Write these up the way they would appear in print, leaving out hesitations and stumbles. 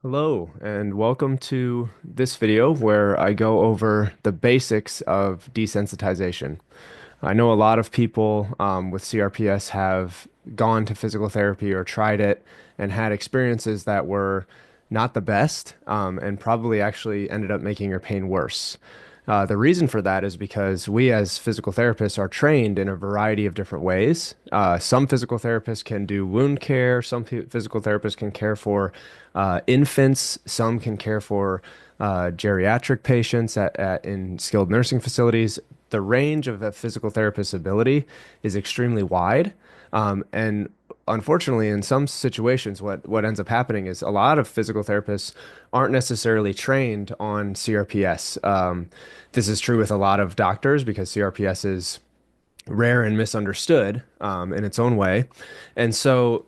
Hello, and welcome to this video where I go over the basics of desensitization. I know a lot of people with CRPS have gone to physical therapy or tried it and had experiences that were not the best, and probably actually ended up making your pain worse. The reason for that is because we as physical therapists are trained in a variety of different ways. Some physical therapists can do wound care, physical therapists can care for infants, some can care for geriatric patients in skilled nursing facilities. The range of a physical therapist's ability is extremely wide. And unfortunately, in some situations, what ends up happening is a lot of physical therapists aren't necessarily trained on CRPS. This is true with a lot of doctors because CRPS is rare and misunderstood in its own way. And so,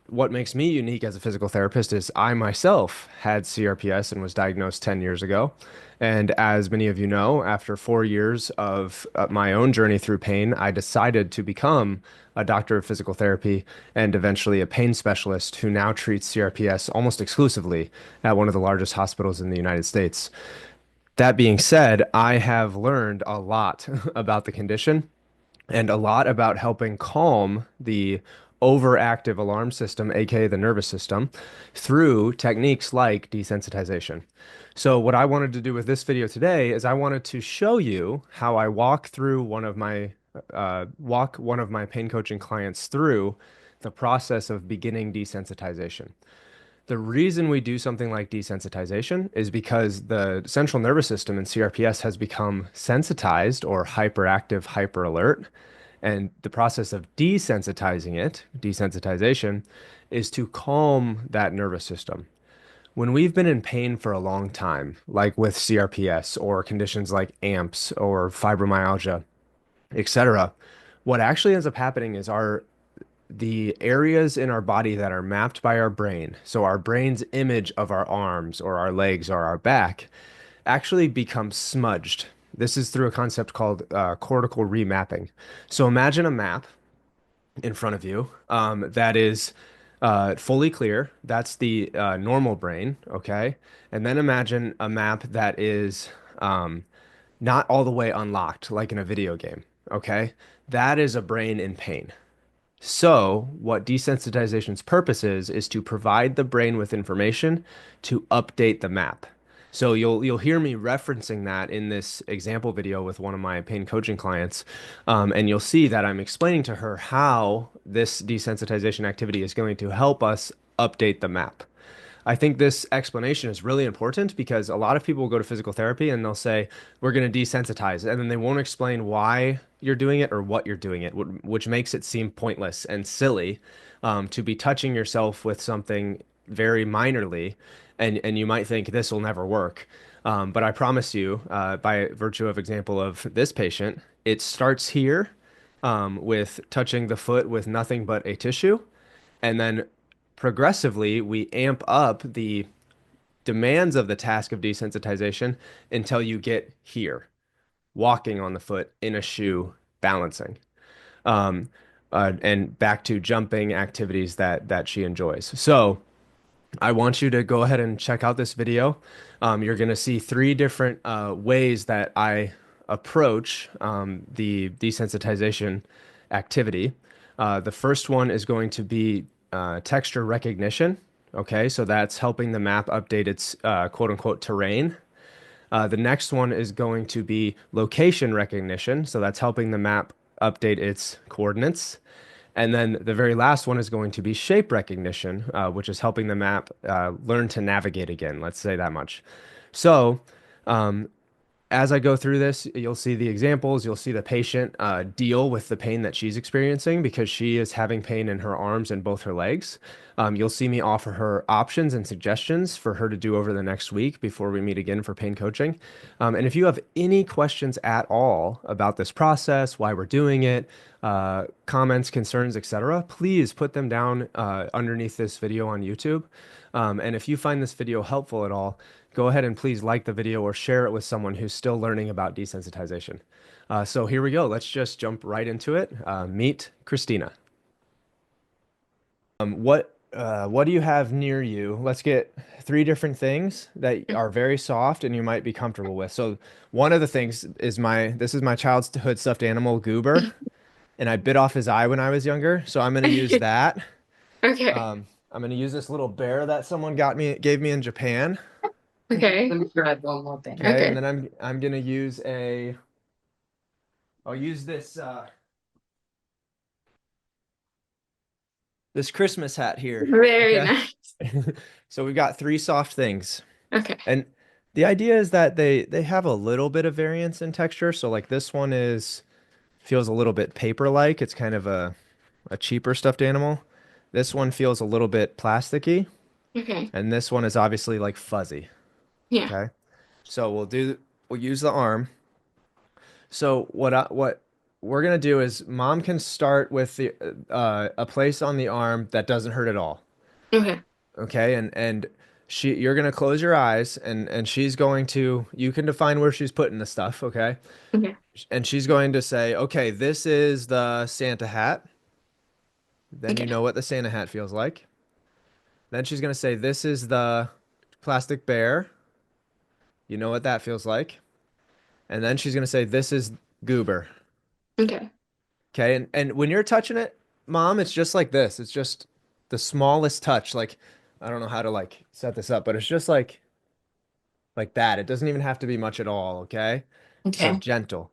what makes me unique as a physical therapist is I myself had CRPS and was diagnosed 10 years ago. And as many of you know, after 4 years of my own journey through pain, I decided to become a doctor of physical therapy and eventually a pain specialist who now treats CRPS almost exclusively at one of the largest hospitals in the United States. That being said, I have learned a lot about the condition and a lot about helping calm the overactive alarm system, aka the nervous system, through techniques like desensitization. So, what I wanted to do with this video today is I wanted to show you how I walk one of my pain coaching clients through the process of beginning desensitization. The reason we do something like desensitization is because the central nervous system in CRPS has become sensitized or hyperactive, hyper alert. And the process of desensitization, is to calm that nervous system. When we've been in pain for a long time, like with CRPS or conditions like AMPS or fibromyalgia, etc., what actually ends up happening is the areas in our body that are mapped by our brain, so our brain's image of our arms or our legs or our back, actually become smudged. This is through a concept called cortical remapping. So imagine a map in front of you that is fully clear. That's the normal brain, okay? And then imagine a map that is not all the way unlocked, like in a video game, okay? That is a brain in pain. So, what desensitization's purpose is to provide the brain with information to update the map. So you'll hear me referencing that in this example video with one of my pain coaching clients, and you'll see that I'm explaining to her how this desensitization activity is going to help us update the map. I think this explanation is really important because a lot of people will go to physical therapy and they'll say, we're going to desensitize, and then they won't explain why you're doing it or what you're doing it, which makes it seem pointless and silly to be touching yourself with something very minorly, and you might think this will never work. But I promise you, by virtue of example of this patient, it starts here with touching the foot with nothing but a tissue. And then progressively, we amp up the demands of the task of desensitization until you get here, walking on the foot in a shoe, balancing, um, and back to jumping activities that she enjoys. So I want you to go ahead and check out this video. You're going to see three different ways that I approach the desensitization activity. The first one is going to be texture recognition. Okay, so that's helping the map update its quote unquote terrain. The next one is going to be location recognition. So that's helping the map update its coordinates. And then the very last one is going to be shape recognition, which is helping the map learn to navigate again. Let's say that much. So, um, as I go through this, you'll see the examples. You'll see the patient deal with the pain that she's experiencing because she is having pain in her arms and both her legs. You'll see me offer her options and suggestions for her to do over the next week before we meet again for pain coaching. And if you have any questions at all about this process, why we're doing it, comments, concerns, etc., please put them down underneath this video on YouTube. And if you find this video helpful at all, go ahead and please like the video or share it with someone who's still learning about desensitization. So here we go. Let's just jump right into it. Meet Christina. What What do you have near you? Let's get three different things that are very soft and you might be comfortable with. So one of the things is this is my childhood stuffed animal, Goober, and I bit off his eye when I was younger. So I'm gonna use that. Okay. I'm gonna use this little bear that someone gave me in Japan. Okay. Let me grab one more thing. Okay, and Okay. then I'm gonna use I'll use this Christmas hat here. Very Okay. nice. So we've got three soft things. Okay. And the idea is that they have a little bit of variance in texture. So like this one is feels a little bit paper-like. It's kind of a cheaper stuffed animal. This one feels a little bit plasticky, Okay. and this one is obviously like fuzzy. Yeah. Okay. So we'll use the arm. So what we're gonna do is mom can start with the a place on the arm that doesn't hurt at all. Okay. Okay, and you're gonna close your eyes and she's going to you can define where she's putting the stuff, okay? Okay. And she's going to say, okay, this is the Santa hat. Then you Okay. know what the Santa hat feels like. Then she's gonna say, this is the plastic bear. You know what that feels like. And then she's gonna say, this is Goober. Okay. Okay, and when you're touching it, mom, it's just like this. It's just the smallest touch. Like I don't know how to like set this up, but it's just like that. It doesn't even have to be much at all, okay? So Okay. gentle.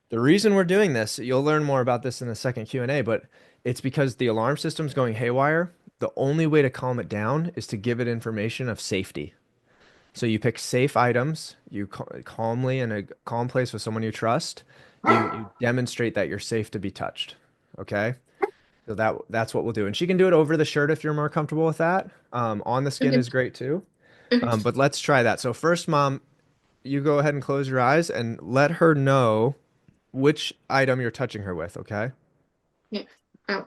The reason we're doing this, you'll learn more about this in the second Q&A, but it's because the alarm system's going haywire. The only way to calm it down is to give it information of safety. So you pick safe items, calmly in a calm place with someone you trust, you demonstrate that you're safe to be touched. Okay? So that's what we'll do. And she can do it over the shirt if you're more comfortable with that. On the skin Okay. is great too. Okay. But let's try that. So first, mom, you go ahead and close your eyes and let her know which item you're touching her with, okay? Yeah. I'm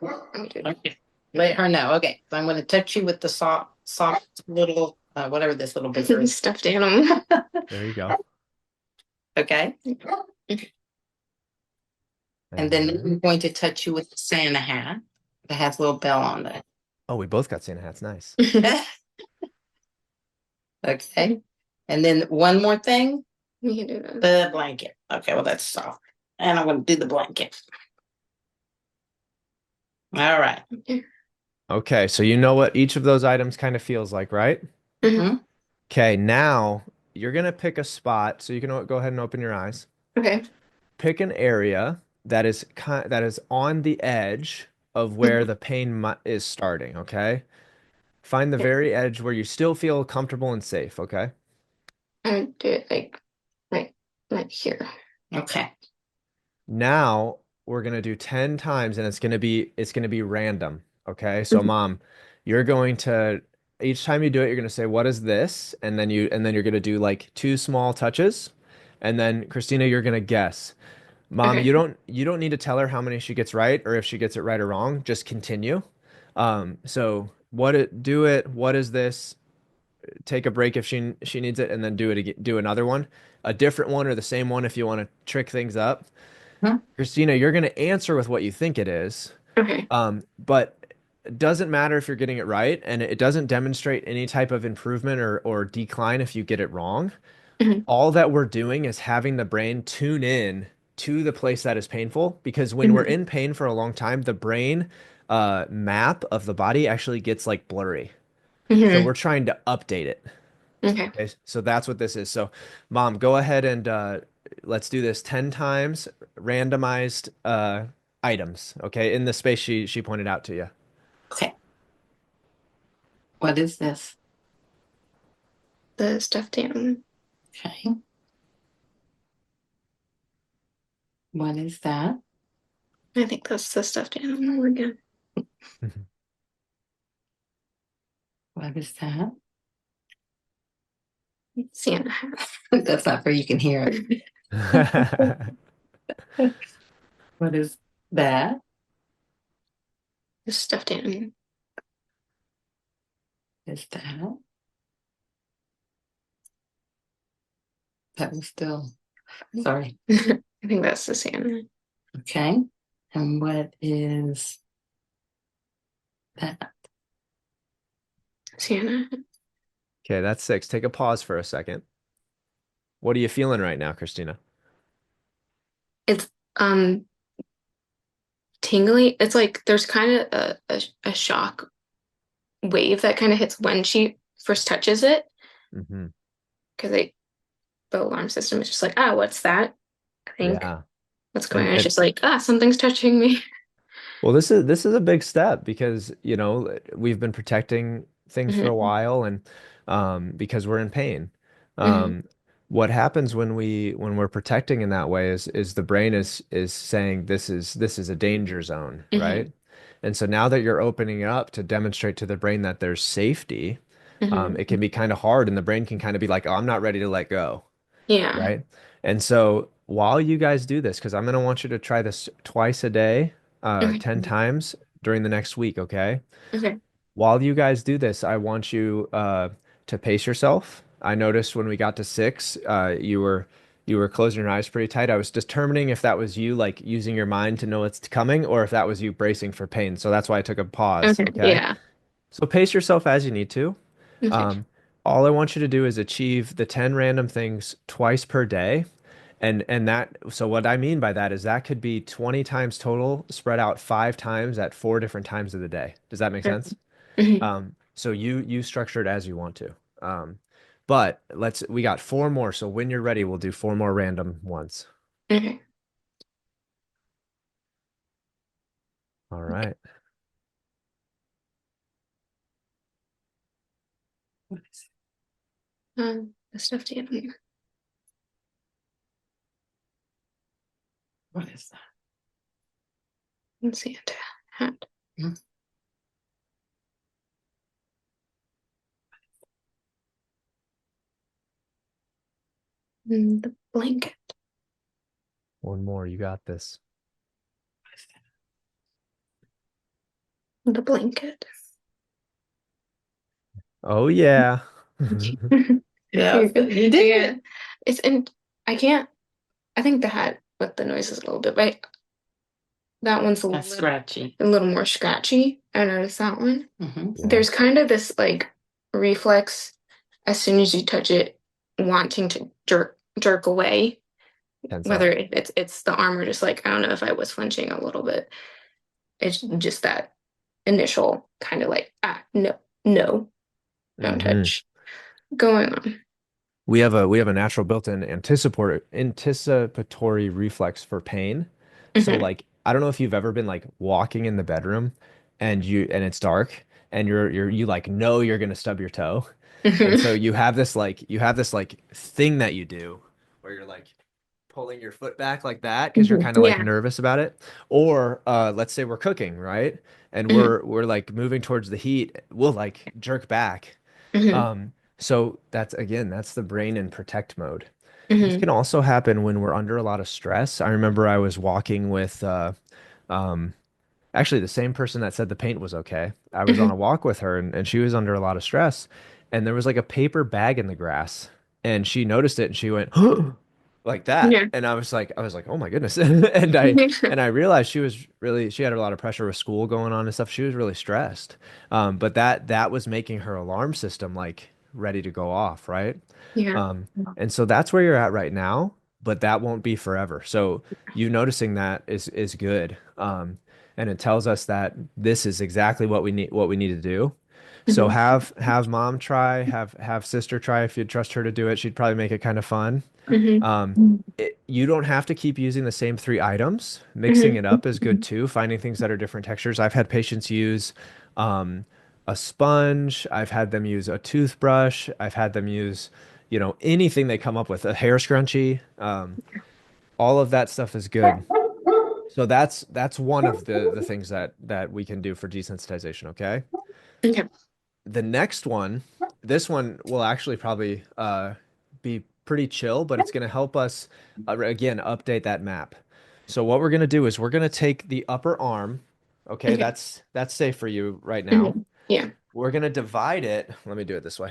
good. Okay. Let her know. Okay. So I'm going to touch you with the soft little, whatever this little bit is. Stuffed animal. There you go. Okay. Okay. And And then then, I'm going to touch you with the Santa hat that has a little bell on oh, we both got Santa hats. Nice. it. Okay. And then one more thing. We can do that. The blanket. Okay, well, that's soft. And I'm going to do the blanket. All right. Okay, so you know what each of those items kind of feels like, right? Mm-hmm. Okay, now you're gonna pick a spot, so you can go ahead and open your eyes. Okay. Pick an area that is on the edge of where the is starting, okay? Find the very edge where you still feel comfortable and safe, okay? I would do it like, like here. Okay. Now we're gonna do 10 times and it's gonna be random. Okay. So mom, you're going to each time you do it, you're gonna say, what is this? And then you're gonna do like two small touches. And then Christina, you're gonna guess. Mom, Okay. you don't need to tell her how many she gets right or if she gets it right or wrong. Just continue. So do it, what is this? Take a break if she needs it, and then do it again, do another one, a different one or the same one if you want to trick things up. Huh? Christina, you're going to answer with what you think it is. Okay. But it doesn't matter if you're getting it right, and it doesn't demonstrate any type of improvement or decline if you get it wrong. Mhm. All that we're doing is having the brain tune in to the place that is painful, because when we're Mhm. in pain for a long time, the brain map of the body actually gets like blurry. So Mhm. we're trying to update it. Okay. Okay, so that's what this is. So, mom, go ahead and let's do this 10 times, randomized items, okay, in the space she pointed out to you. Okay. What is this? The stuffed animal. Okay. What is that? I think that's the stuffed animal. We're good. What is that? Santa hat. That's not where you can hear it. What is that? The stuffed animal. Is that? That was still. Sorry. I think that's the Santa. Okay. And what is that? Sienna. Okay, that's 6. Take a pause for a second. What are you feeling right now, Christina? It's um tingly. It's like there's kind of a shock wave that kind of hits when she first touches it Hmm. because like the alarm system is just like, ah, what's that? I think Yeah. what's going And on. It's and just like, ah, something's touching me. well, this is a big step because, we've been protecting things for a Hmm. while and because we're in pain. Hmm. Um, what happens when we're protecting in that way is the brain is saying this is a danger zone, Hmm. right? And so now that you're opening it up to demonstrate to the brain that there's safety, it Hmm. can be kind of hard and the brain can kind of be like, oh, I'm not ready to let go. Yeah. Right? And so while you guys do this, because I'm going to want you to try this twice a day, Okay. 10 times during the next week, okay? Okay. While you guys do this, I want you to pace yourself. I noticed when we got to 6, you were closing your eyes pretty tight. I was determining if that was you like using your mind to know what's coming or if that was you bracing for pain. So that's why I took a pause, Okay. okay? Yeah. So pace yourself as you need to. Okay. Um, all I want you to do is achieve the 10 random things twice per day. And that, so what I mean by that is that could be 20 times total, spread out 5 times at 4 different times of the day. Does that make sense? Hmm. So you structure it as you want to. But we got 4 more. So when you're ready, we'll do 4 more random ones. Okay. All right. The stuff to get on here. What is that? Let's see it. Hat. The blanket. One more. You got this. The blanket. Oh yeah. Yeah, you did. Yeah. It's in. I can't. I think the hat with the noise is a little bit, right? That one's That's scratchy. a little more scratchy. I noticed that one. Yeah. There's kind of this like reflex as soon as you touch it, wanting to jerk away. Tense up. Whether it's the arm or just like I don't know if I was flinching a little bit. It's just that initial kind of like no, no, don't Hmm. touch going on. We have a natural built-in anticipatory reflex for pain. So Hmm. like I don't know if you've ever been like walking in the bedroom and it's dark and you like know you're gonna stub your toe. And Hmm. so you have this like thing that you do where you're like pulling your foot back like that because you're Hmm. kind of like Yeah. nervous about it. Or let's say we're cooking, right? And Hmm. we're like moving towards the heat, we'll like jerk back. Hmm. So that's the brain in protect mode. This Hmm. can also happen when we're under a lot of stress. I remember I was walking with um, actually the same person that said the paint was okay. I was on Hmm. a walk with her and she was under a lot of stress and there was like a paper bag in the grass and she noticed it and she went like that. Yeah. And I was like, oh my goodness. And I realized she had a lot of pressure with school going on and stuff. She was really stressed. But that was making her alarm system like ready to go off, right? Yeah. And so that's where you're at right now, but that won't be forever. So you noticing that is good. And it tells us that this is exactly what we need to do. So Hmm. have mom try, have sister try if you trust her to do it. She'd probably make it kind of fun. Hmm. You don't have to keep using the same 3 items. Mixing it Hmm. up is good too. Finding things that are different textures. I've had patients use um, a sponge. I've had them use a toothbrush. I've had them use, anything they come up with, a hair scrunchie. All of that stuff is good. So that's one of the things that we can do for desensitization. Okay. Okay. The next one, this one will actually probably be pretty chill, but it's going to help us again update that map. So what we're going to do is we're going to take the upper arm. Okay, Okay. that's safe for you right now. Hmm. Yeah. We're going to divide it. Let me do it this way.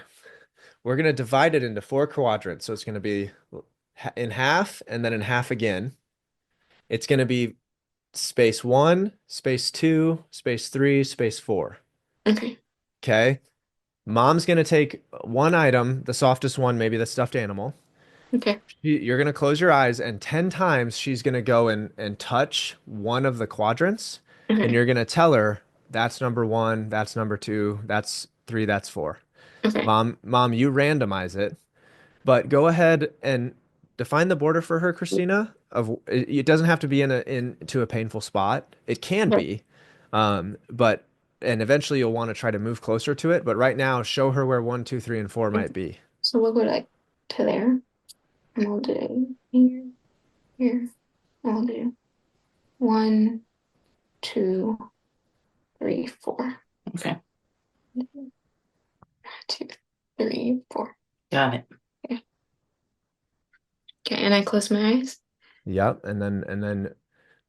We're going to divide it into 4 quadrants. So it's going to be in half and then in half again. It's going to be space 1, space 2, space 3, space 4. Okay. Okay. Mom's gonna take one item, the softest one, maybe the stuffed animal. Okay. You're gonna close your eyes, and 10 times she's gonna go and touch one of the quadrants, and Okay. you're gonna tell her that's number one, that's number two, that's three, that's four. Okay. Mom, you randomize it, but go ahead and define the border for her, Christina. It doesn't have to be into a painful spot. It can Okay. be, but and eventually you'll want to try to move closer to it. But right now, show her where one, two, three, and four might be. So we'll go like to there, and we'll do here, here. And we'll do 1, 2, 3, 4. Okay, 2, 3, 4. got it. Okay. Okay, and I close my eyes. Yep, and then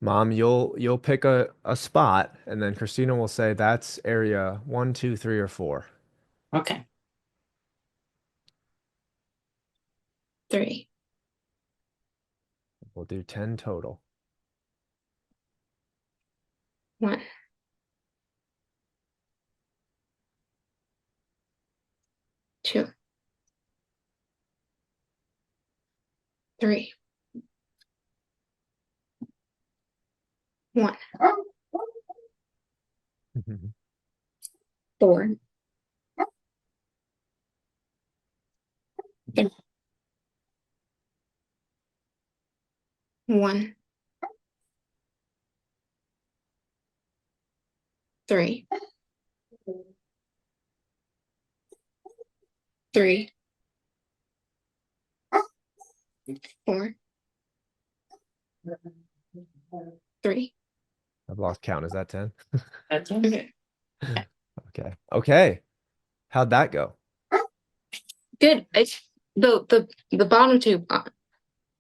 Mom, you'll pick a spot, and then Christina will say that's area one, two, three, or four. Okay, 3. We'll do 10 total. 1, 2, 3. 1, 4. 1, 3. 3, 4, 3. I've lost count. Is that 10? that's it. Okay. Okay. Okay. How'd that go? Good. The bottom two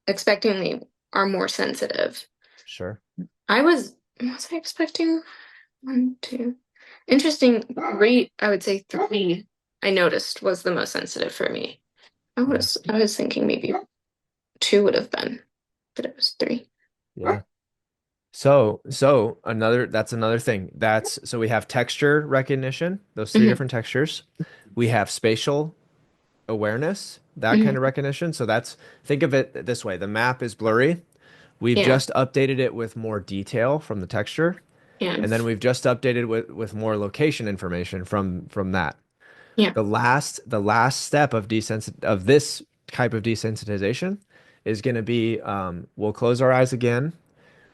expectingly are more sensitive. Sure. Was I expecting 1, 2? Interesting rate, I would say 3 I noticed was the most sensitive for me. Yeah. I was thinking maybe 2 would have been, but it was 3. Yeah. So that's another thing. So we have texture recognition, those three Hmm. different textures. We have spatial awareness, that kind of Hmm. recognition. Think of it this way. The map is blurry. We've Yeah. just updated it with more detail from the texture, Yeah. and then we've just updated with more location information from that. Yeah. The last step of this type of desensitization is going to be we'll close our eyes again.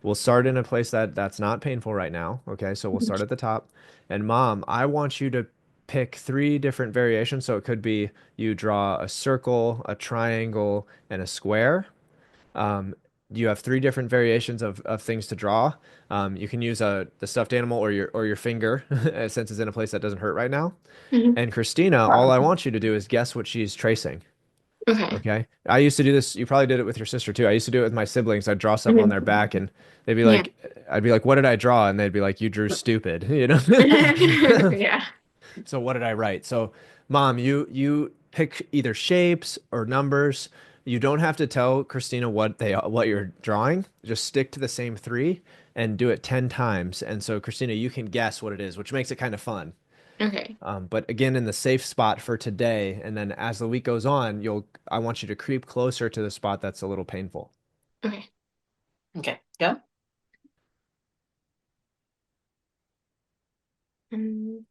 We'll start in a place that's not painful right now. Okay, so we'll start at the top. And Mom, I want you to pick three different variations. So it could be you draw a circle, a triangle, and a square. Um, you have three different variations of things to draw. You can use the stuffed animal or your finger since it's in a place that doesn't hurt right now. Hmm. And Christina, all I want you to do is guess what she's tracing. Okay. Okay. I used to do this. You probably did it with your sister too. I used to do it with my siblings. I'd draw something on their Hmm. back and they'd be Yeah. like, I'd be like, what did I draw? And they'd be like, you drew stupid, Yeah. So what did I write? So Mom, you pick either shapes or numbers. You don't have to tell Christina what you're drawing. Just stick to the same three and do it 10 times. And so Christina, you can guess what it is, which makes it kind of fun. Okay. But again, in the safe spot for today, and then as the week goes on, I want you to creep closer to the spot that's a little painful. Okay. Okay, go.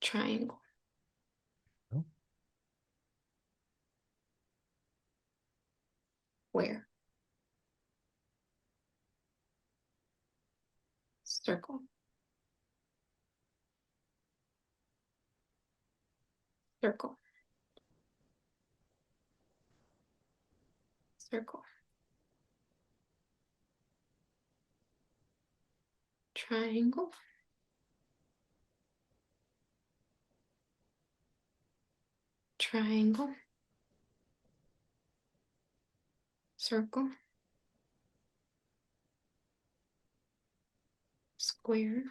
Triangle. Where? Circle. Circle. Circle. Triangle. Triangle. Circle. Square.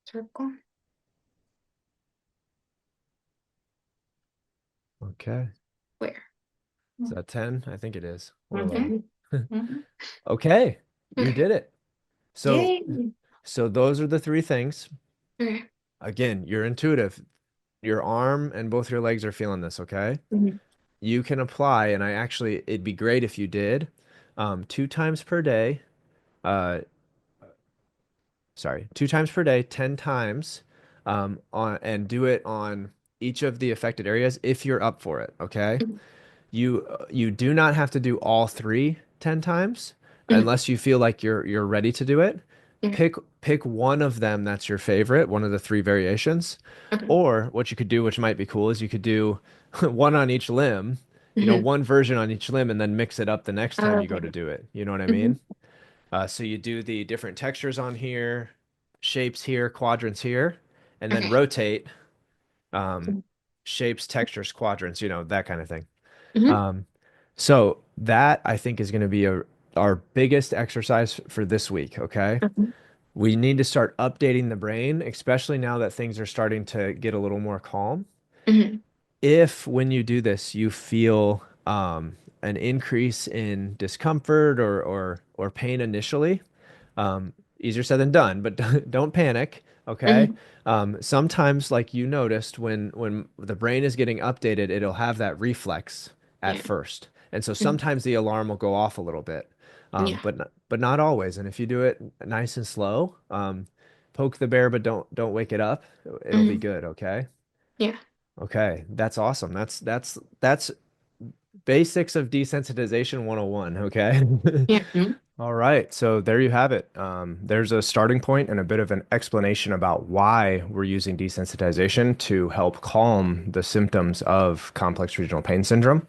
Circle. Okay. Where? Is that 10? I think it is. Or 11. Mm-hmm. Mm-hmm. Okay. You Okay. did it. So Yay. so those are the three things. Okay. Again, you're intuitive. Your arm and both your legs are feeling this, okay? Mhm. You can apply, and it'd be great if you did, 2 times per day. Uh, sorry, 2 times per day, 10 times, and do it on each of the affected areas if you're up for it, okay? Mhm. You do not have to do all three 10 times Mhm. unless you feel like you're ready to do it. Okay. Pick one of them that's your favorite, one of the three variations. Okay. Or what you could do, which might be cool, is you could do one on each limb, Mhm. one version on each limb, and then mix it up the next time you go Okay. to do it. You know what I Mhm. mean? So you do the different textures on here, shapes here, quadrants here, and then Okay. rotate um, shapes, textures, quadrants, that kind of thing. Mhm. Um, so that I think is going to be our biggest exercise for this week. Okay. Mhm. We need to start updating the brain, especially now that things are starting to get a little more calm. Mhm. If when you do this, you feel an increase in discomfort or pain initially, easier said than done, but don't panic, okay? Mhm. Sometimes, like you noticed, when the brain is getting updated, it'll have that reflex at Yeah. first, and so Mhm. sometimes the alarm will go off a little bit, Yeah. but not always. And if you do it nice and slow, poke the bear, but don't wake it up. It'll be Mhm. good, okay? Yeah. Okay, that's awesome. That's basics of desensitization 101, okay? Yeah. Mhm. All right, so there you have it. There's a starting point and a bit of an explanation about why we're using desensitization to help calm the symptoms of complex regional pain syndrome.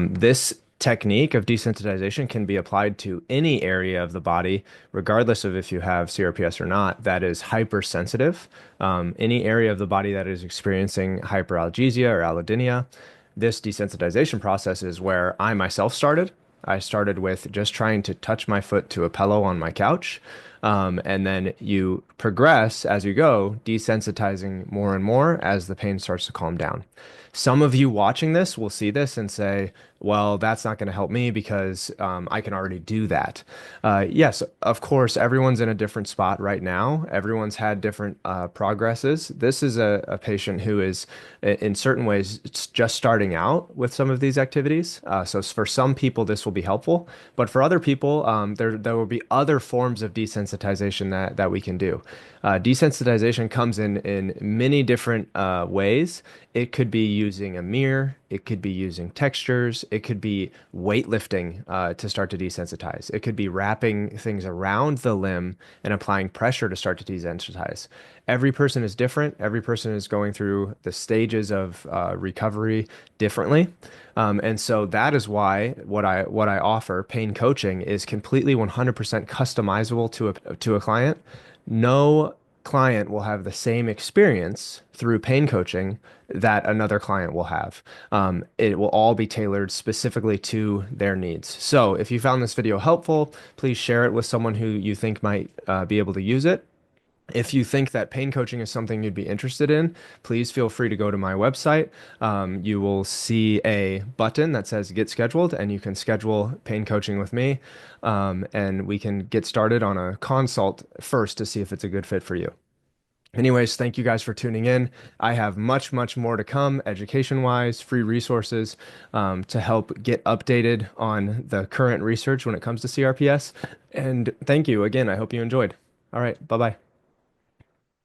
This technique of desensitization can be applied to any area of the body, regardless of if you have CRPS or not, that is hypersensitive. Any area of the body that is experiencing hyperalgesia or allodynia. This desensitization process is where I myself started. I started with just trying to touch my foot to a pillow on my couch. And then you progress as you go, desensitizing more and more as the pain starts to calm down. Some of you watching this will see this and say, well, that's not going to help me because I can already do that. Yes, of course, everyone's in a different spot right now. Everyone's had different progresses. This is a patient who is, in certain ways, it's just starting out with some of these activities. So for some people, this will be helpful, but for other people, there will be other forms of desensitization that we can do. Desensitization comes in many different ways. It could be using a mirror. It could be using textures. It could be weightlifting to start to desensitize. It could be wrapping things around the limb and applying pressure to start to desensitize. Every person is different. Every person is going through the stages of recovery differently. And so that is why what I offer, pain coaching, is completely 100% customizable to a client. No client will have the same experience through pain coaching that another client will have. It will all be tailored specifically to their needs. So if you found this video helpful, please share it with someone who you think might be able to use it. If you think that pain coaching is something you'd be interested in, please feel free to go to my website. You will see a button that says Get Scheduled, and you can schedule pain coaching with me. And we can get started on a consult first to see if it's a good fit for you. Anyways, thank you guys for tuning in. I have much, much more to come, education-wise, free resources to help get updated on the current research when it comes to CRPS. And thank you again. I hope you enjoyed. All right, bye-bye.